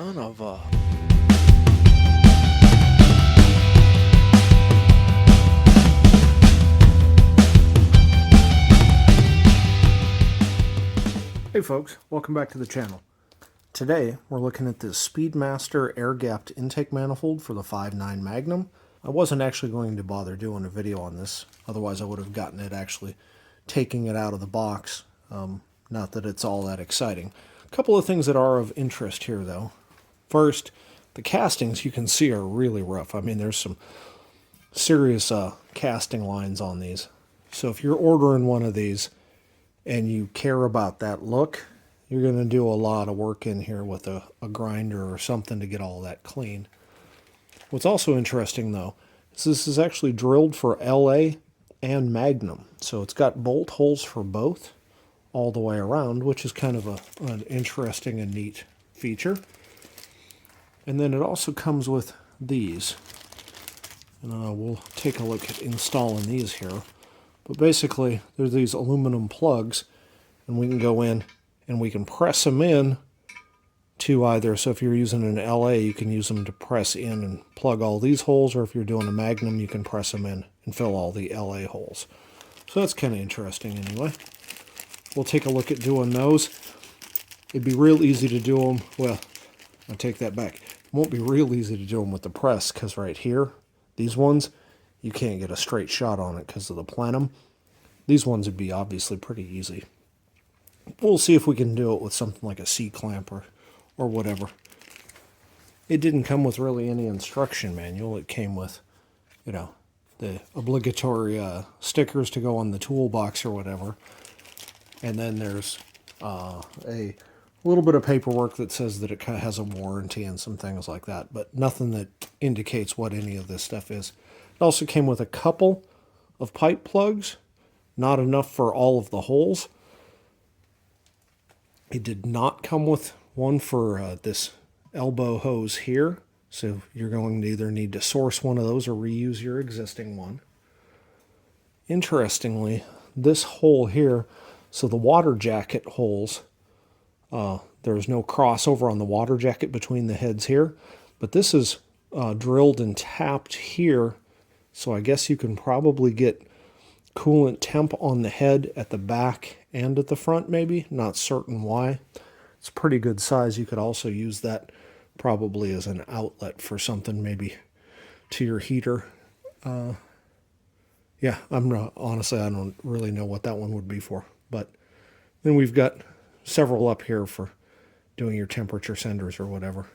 Son of a... Hey folks, welcome back to the channel. Today we're looking at this Speedmaster air-gapped intake manifold for the 5.9 Magnum. I wasn't actually going to bother doing a video on this, otherwise I would have gotten it actually taking it out of the box. Not that it's all that exciting. A couple of things that are of interest here though. First, the castings you can see are really rough. I mean, there's some serious casting lines on these. So if you're ordering one of these and you care about that look, you're going to do a lot of work in here with a grinder or something to get all that clean. What's also interesting though is this is actually drilled for LA and Magnum. So it's got bolt holes for both all the way around, which is kind of an interesting and neat feature. And then it also comes with these. And we'll take a look at installing these here. But basically, there's these aluminum plugs, and we can go in and we can press them in to either, so if you're using an LA, you can use them to press in and plug all these holes, or if you're doing a Magnum, you can press them in and fill all the LA holes. So that's kind of interesting anyway. We'll take a look at doing those. It'd be real easy to do them, well, I take that back. It won't be real easy to do them with the press, because right here, these ones, you can't get a straight shot on it because of the plenum. These ones would be obviously pretty easy. We'll see if we can do it with something like a C-clamp or whatever. It didn't come with really any instruction manual. It came with, you know, the obligatory stickers to go on the toolbox or whatever. And then there's a little bit of paperwork that says that it has a warranty and some things like that, but nothing that indicates what any of this stuff is. It also came with a couple of pipe plugs, not enough for all of the holes. It did not come with one for this elbow hose here, so you're going to either need to source one of those or reuse your existing one. Interestingly, this hole here, so the water jacket holes, there's no crossover on the water jacket between the heads here, but this is drilled and tapped here, so I guess you can probably get coolant temp on the head at the back and at the front maybe. Not certain why. It's a pretty good size. You could also use that probably as an outlet for something, maybe to your heater. Yeah, honestly, I don't really know what that one would be for. But then we've got several up here for doing your temperature senders or whatever.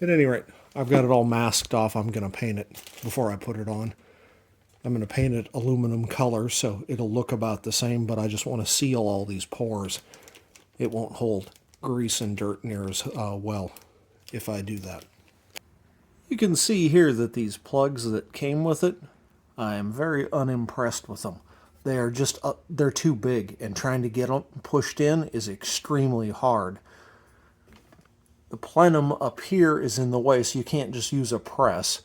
At any rate, I've got it all masked off. I'm going to paint it before I put it on. I'm going to paint it aluminum color so it'll look about the same, but I just want to seal all these pores. It won't hold grease and dirt near as well if I do that. You can see here that these plugs that came with it, I am very unimpressed with them. They are just, they're too big, and trying to get them pushed in is extremely hard. The plenum up here is in the way, so you can't just use a press.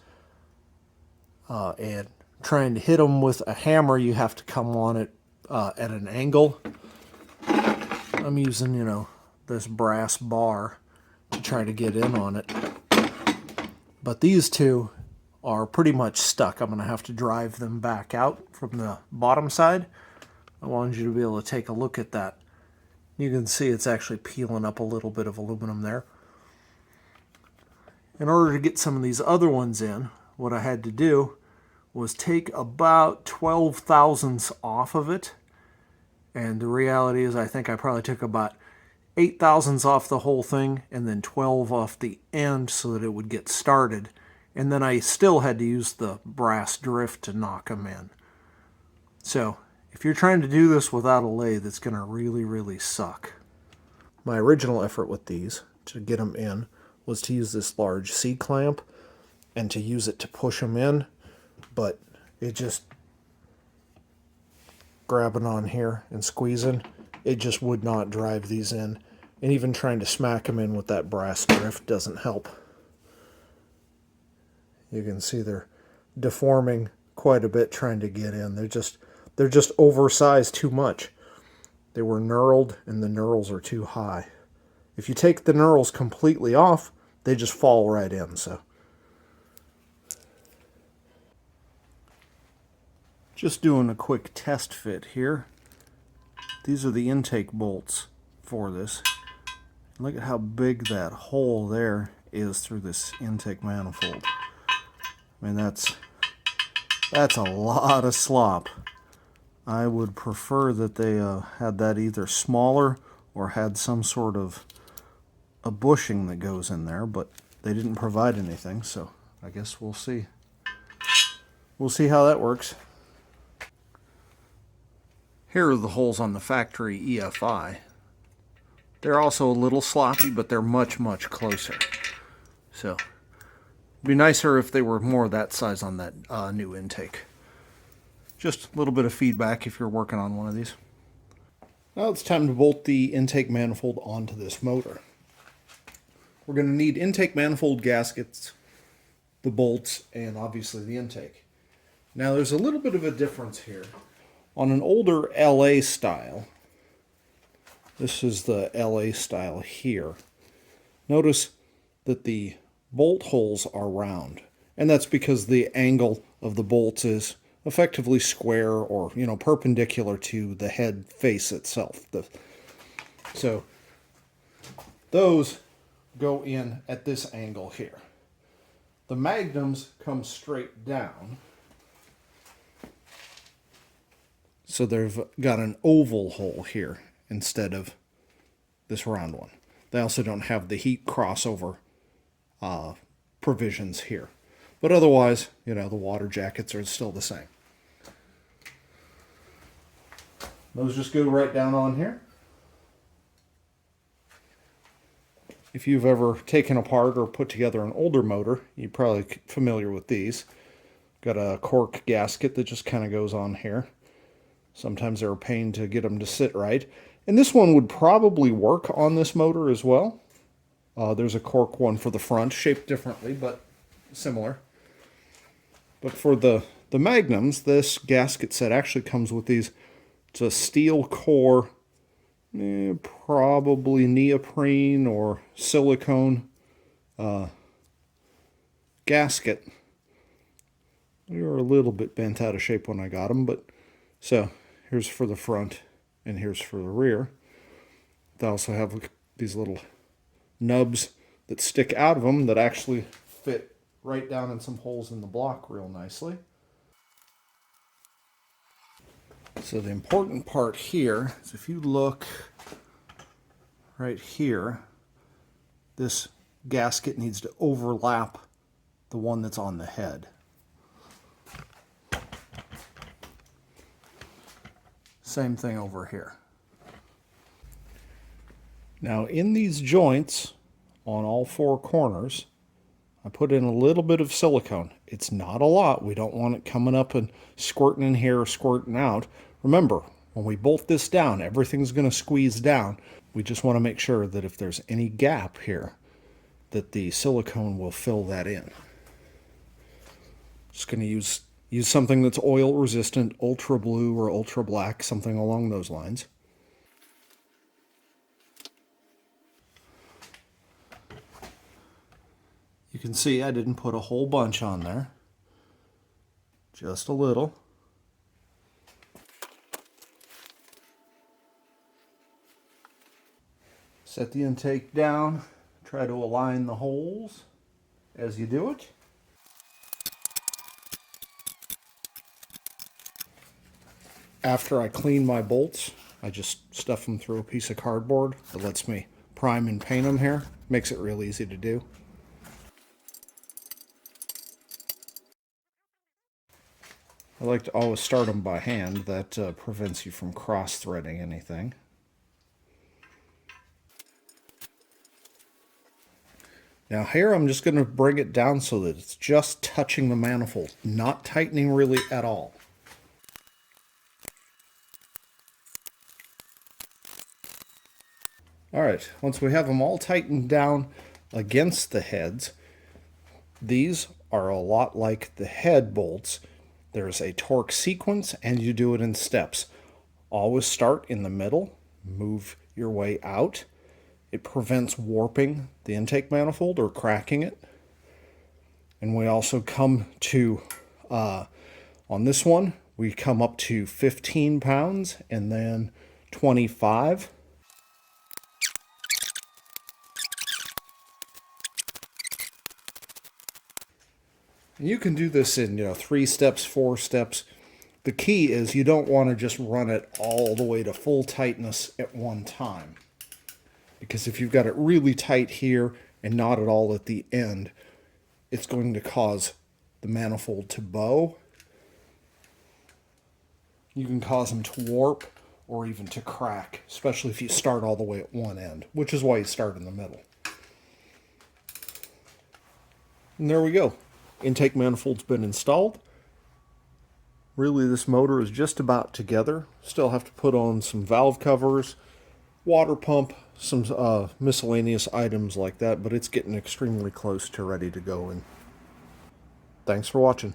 And trying to hit them with a hammer, you have to come on it at an angle. I'm using, you know, this brass bar to try to get in on it. But these two are pretty much stuck. I'm going to have to drive them back out from the bottom side. I wanted you to be able to take a look at that. You can see it's actually peeling up a little bit of aluminum there. In order to get some of these other ones in, what I had to do was take about 12 thousandths off of it. And the reality is I think I probably took about 8 thousandths off the whole thing and then 12 off the end so that it would get started. And then I still had to use the brass drift to knock them in. So if you're trying to do this without a lathe, it's going to really, really suck. My original effort with these to get them in was to use this large C-clamp and to use it to push them in, but it just, grabbing on here and squeezing, it just would not drive these in. And even trying to smack them in with that brass drift doesn't help. You can see they're deforming quite a bit trying to get in. They're just oversized too much. They were knurled and the knurls are too high. If you take the knurls completely off, they just fall right in. So just doing a quick test fit here. These are the intake bolts for this. Look at how big that hole there is through this intake manifold. I mean, that's a lot of slop. I would prefer that they had that either smaller or had some sort of a bushing that goes in there, but they didn't provide anything, so I guess we'll see. We'll see how that works. Here are the holes on the factory EFI. They're also a little sloppy, but they're much, much closer. So it'd be nicer if they were more that size on that new intake. Just a little bit of feedback if you're working on one of these. Now it's time to bolt the intake manifold onto this motor. We're going to need intake manifold gaskets, the bolts, and obviously the intake. Now there's a little bit of a difference here. On an older LA style, this is the LA style here, notice that the bolt holes are round. And that's because the angle of the bolts is effectively square or, perpendicular to the head face itself. So those go in at this angle here. The Magnums come straight down. So they've got an oval hole here instead of this round one. They also don't have the heat crossover provisions here. But otherwise, the water jackets are still the same. Those just go right down on here. If you've ever taken apart or put together an older motor, you're probably familiar with these. Got a cork gasket that just kind of goes on here. Sometimes they're a pain to get them to sit right. And this one would probably work on this motor as well. There's a cork one for the front, shaped differently, but similar. But for the Magnums, this gasket set actually comes with these. It's a steel core, probably neoprene or silicone gasket. They were a little bit bent out of shape when I got them, but so here's for the front and here's for the rear. They also have these little nubs that stick out of them that actually fit right down in some holes in the block real nicely. So the important part here is if you look right here, this gasket needs to overlap the one that's on the head. Same thing over here. Now in these joints on all four corners, I put in a little bit of silicone. It's not a lot. We don't want it coming up and squirting in here or squirting out. Remember, when we bolt this down, everything's going to squeeze down. We just want to make sure that if there's any gap here, that the silicone will fill that in. Just going to use something that's oil resistant, ultra blue or ultra black, something along those lines. You can see I didn't put a whole bunch on there, just a little. Set the intake down, try to align the holes as you do it. After I clean my bolts, I just stuff them through a piece of cardboard that lets me prime and paint them here. Makes it real easy to do. I like to always start them by hand. That prevents you from cross-threading anything. Now here I'm just going to bring it down so that it's just touching the manifold, not tightening really at all. Alright, once we have them all tightened down against the heads, these are a lot like the head bolts. There's a torque sequence and you do it in steps. Always start in the middle, move your way out, It prevents warping the intake manifold or cracking it. And we also come to, on this one, we come up to 15 pounds and then 25. You can do this in 3 steps, 4 steps. The key is you don't want to just run it all the way to full tightness at one time. Because if you've got it really tight here and not at all at the end, it's going to cause the manifold to bow. You can cause them to warp or even to crack, especially if you start all the way at one end, which is why you start in the middle. And there we go. Intake manifold's been installed. Really, this motor is just about together. Still have to put on some valve covers, water pump, some miscellaneous items like that, but it's getting extremely close to ready to go. And thanks for watching.